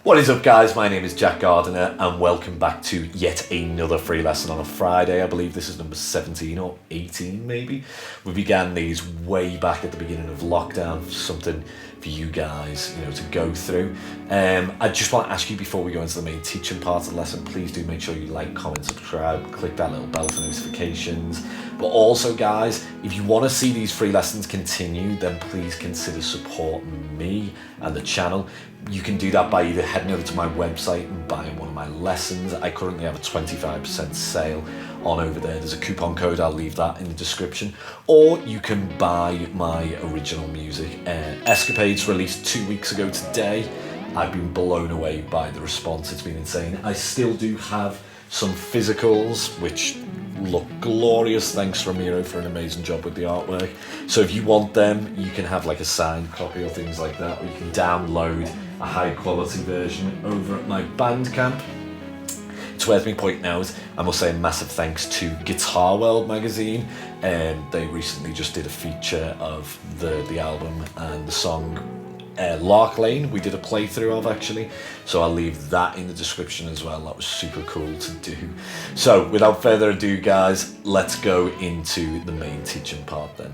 What is up, guys? My name is Jack Gardiner and welcome back to yet another free lesson on a Friday. I believe this is number 17 or 18 maybe. We began these way back at the beginning of lockdown, something for you guys, to go through. I just want to ask you before we go into the main teaching part of the lesson, please do make sure you like, comment, subscribe, click that little bell for notifications. But also, guys, if you want to see these free lessons continue, then please consider supporting me and the channel. You can do that by either heading over to my website and buying one of my lessons. I currently have a 25% sale on over there. There's a coupon code, I'll leave that in the description. Or you can buy my original music. Escapades released 2 weeks ago today. I've been blown away by the response, it's been insane. I still do have some physicals, which look glorious. Thanks Ramiro for an amazing job with the artwork. So if you want them, you can have like a signed copy or things like that, or you can download a high quality version over at my Bandcamp. It's worth me pointing out, I must say a massive thanks to Guitar World magazine. They recently just did a feature of the album and the song Lark Lane we did a playthrough of actually, so I'll leave that in the description as well. That was super cool to do. So without further ado, guys, let's go into the main teaching part then.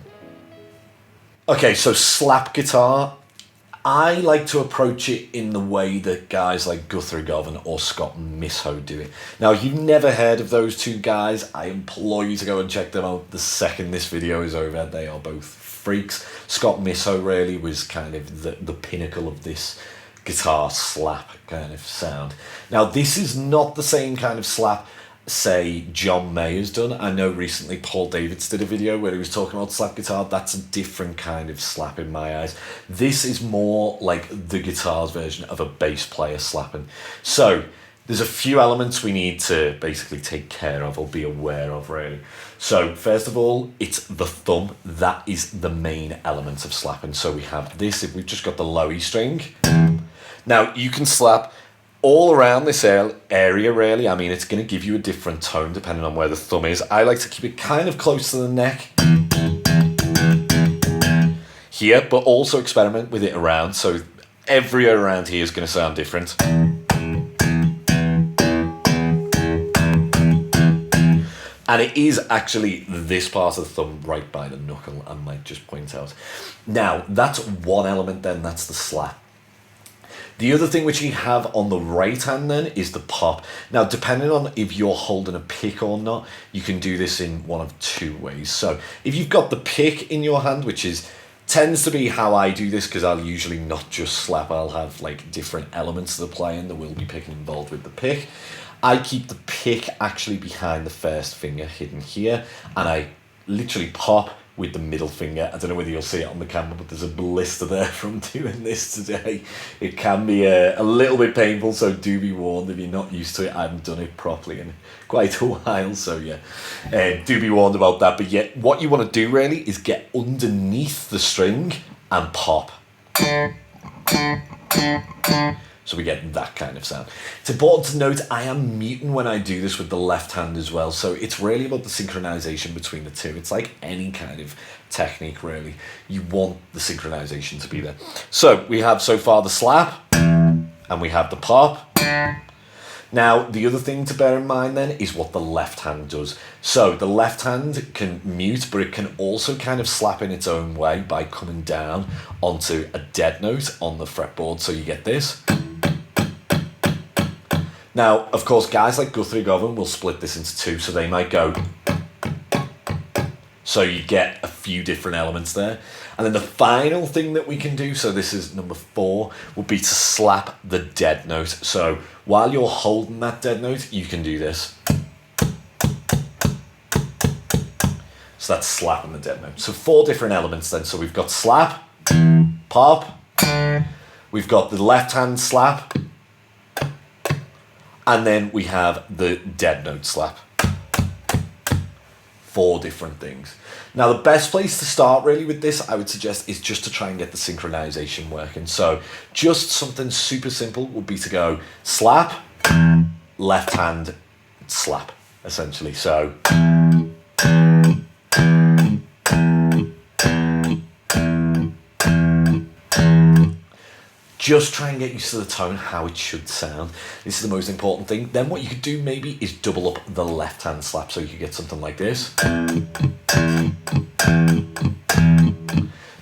Okay, so slap guitar, I like to approach it in the way that guys like Guthrie Govan or Scott Misho do it. Now, if you've never heard of those two guys, I implore you to go and check them out the second this video is over. They are both freaks. Scott Misho really was kind of the pinnacle of this guitar slap kind of sound. Now, this is not the same kind of slap, say, John May has done. I know recently Paul Davids did a video where he was talking about slap guitar. That's a different kind of slap in my eyes. This is more like the guitar's version of a bass player slapping. So there's a few elements we need to basically take care of or be aware of, really. So first of all, it's the thumb. That is the main element of slapping. So we have this, if we've just got the low E string. Now you can slap all around this area, really. I mean, it's going to give you a different tone depending on where the thumb is. I like to keep it kind of close to the neck here, but also experiment with it around. So everywhere around here is going to sound different. And it is actually this part of the thumb right by the knuckle, I might just point out. Now, that's one element then, that's the slap. The other thing which you have on the right hand then is the pop. Now, depending on if you're holding a pick or not, you can do this in one of two ways. So if you've got the pick in your hand, which tends to be how I do this, because I'll usually not just slap, I'll have like different elements of the playing. There will be picking involved with the pick. I keep the pick actually behind the first finger hidden here, and I literally pop with the middle finger. I don't know whether you'll see it on the camera, but there's a blister there from doing this today. It can be a little bit painful, so do be warned if you're not used to it. I haven't done it properly in quite a while, so yeah, do be warned about that. But yeah, what you want to do really is get underneath the string and pop. So we get that kind of sound. It's important to note I am muting when I do this with the left hand as well. So it's really about the synchronization between the two. It's like any kind of technique, really. You want the synchronization to be there. So we have so far the slap and we have the pop. Now, the other thing to bear in mind then is what the left hand does. So the left hand can mute, but it can also kind of slap in its own way by coming down onto a dead note on the fretboard. So you get this. Now, of course, guys like Guthrie Govan will split this into two, so they might go. So you get a few different elements there. And then the final thing that we can do, so this is number 4, would be to slap the dead note. So while you're holding that dead note, you can do this. So that's slapping the dead note. So 4 different elements then. So we've got slap, pop, we've got the left hand slap, and then we have the dead note slap. 4 different things. Now the best place to start really with this, I would suggest, is just to try and get the synchronization working. So just something super simple would be to go slap, left hand, slap, essentially. So just try and get used to the tone, how it should sound. This is the most important thing. Then what you could do maybe is double up the left hand slap, so you could get something like this.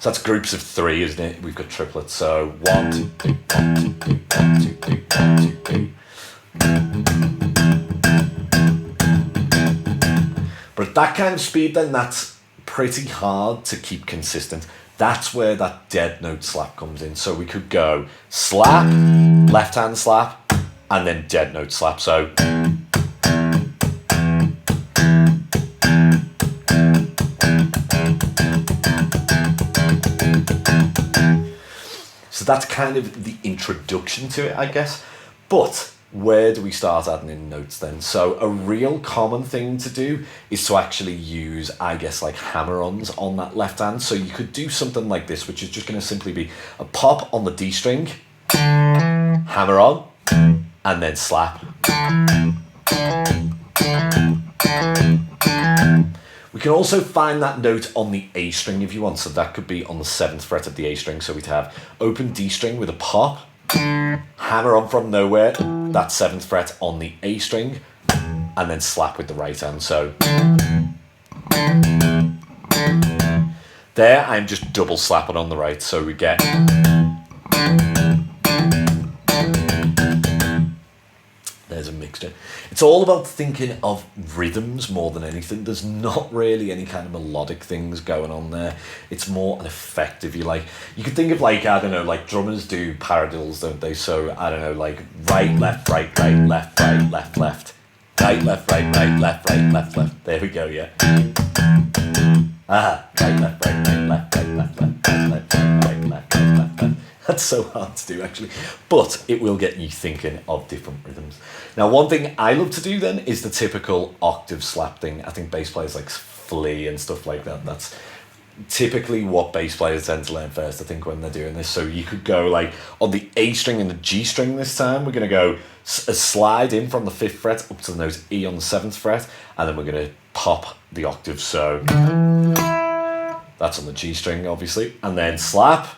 So that's groups of 3, isn't it? We've got triplets. So 1, 2, 3, 1, 2, 3, 1, 2, 3, 1, 2, 3. But at that kind of speed, then that's pretty hard to keep consistent. That's where that dead note slap comes in. So we could go slap, left hand slap, and then dead note slap. So that's kind of the introduction to it, I guess. But where do we start adding in notes then? So a real common thing to do is to actually use, I guess, like hammer-ons on that left hand. So you could do something like this, which is just going to simply be a pop on the D string, hammer on, and then slap. We can also find that note on the A string if you want. So that could be on the 7th fret of the A string. So we'd have open D string with a pop, hammer on from nowhere, that 7th fret on the A string, and then slap with the right hand. So there I'm just double slapping on the right, so we get there's a mixture. It's all about thinking of rhythms more than anything. There's not really any kind of melodic things going on there. It's more an effect, if you like. You could think of, like, I don't know, like drummers do paradiddles, don't they? So, I don't know, like right, left, right, left, left, left. Right, left, right, left, left, left. There we go, yeah. Right, left, right, left, left, left. That's so hard to do, actually, but it will get you thinking of different rhythms. Now, one thing I love to do then is the typical octave slap thing. I think bass players like Flea and stuff like that. That's typically what bass players tend to learn first, I think, when they're doing this. So you could go like on the A string and the G string this time. We're going to go a slide in from the 5th fret up to the note E on the 7th fret, and then we're going to pop the octave. So that's on the G string, obviously, and then slap.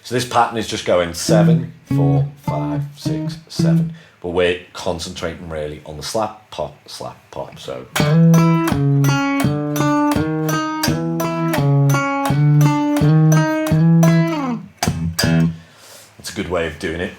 So this pattern is just going 7, 4, 5, 6, 7. But we're concentrating really on the slap, pop, so. That's a good way of doing it.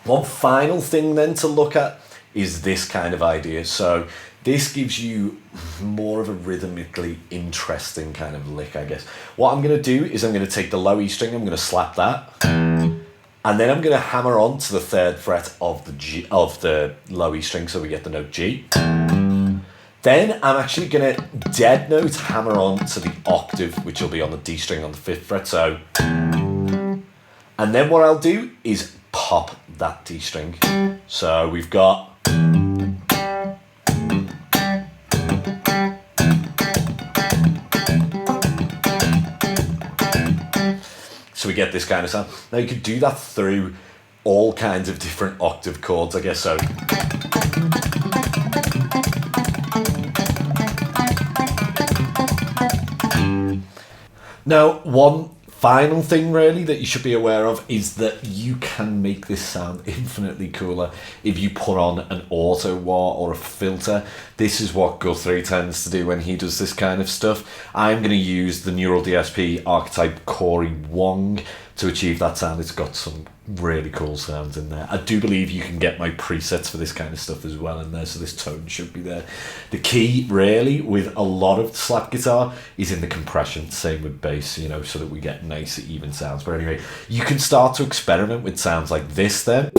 One final thing then to look at is this kind of idea. So this gives you more of a rhythmically interesting kind of lick, I guess. What I'm going to do is I'm going to take the low E string, I'm going to slap that, and then I'm going to hammer on to the 3rd fret of the low E string, so we get the note G. Then I'm actually going to dead note hammer on to the octave, which will be on the D string on the 5th fret. So, and then what I'll do is pop that D string. So we've got. So we get this kind of sound. Now you could do that through all kinds of different octave chords, I guess. So now, one final thing really that you should be aware of is that you can make this sound infinitely cooler if you put on an auto wah or a filter. This is what Guthrie tends to do when he does this kind of stuff. I'm going to use the Neural DSP archetype Corey Wong to achieve that sound. It's got some really cool sounds in there. I do believe you can get my presets for this kind of stuff as well in there, so this tone should be there. The key really with a lot of slap guitar is in the compression, same with bass, you know, so that we get nice even sounds. But anyway, you can start to experiment with sounds like this then.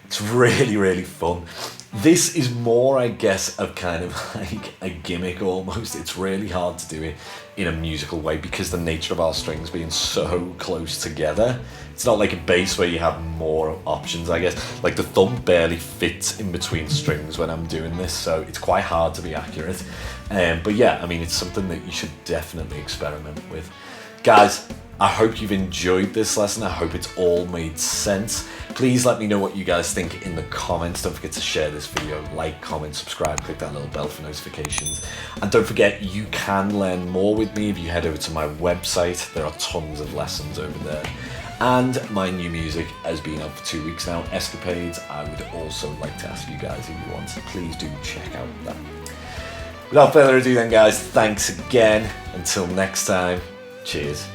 It's really, really fun. This is more, I guess, of kind of like a gimmick almost. It's really hard to do it in a musical way because the nature of our strings being so close together. It's not like a bass where you have more options, I guess. Like the thumb barely fits in between strings when I'm doing this, so it's quite hard to be accurate. But yeah, I mean, it's something that you should definitely experiment with. Guys, I hope you've enjoyed this lesson. I hope it's all made sense. Please let me know what you guys think in the comments. Don't forget to share this video, like, comment, subscribe, click that little bell for notifications. And don't forget, you can learn more with me if you head over to my website. There are tons of lessons over there. And my new music has been out for 2 weeks now, Escapades. I would also like to ask you guys, if you want, please do check out that. Without further ado then, guys, thanks again. Until next time, cheers.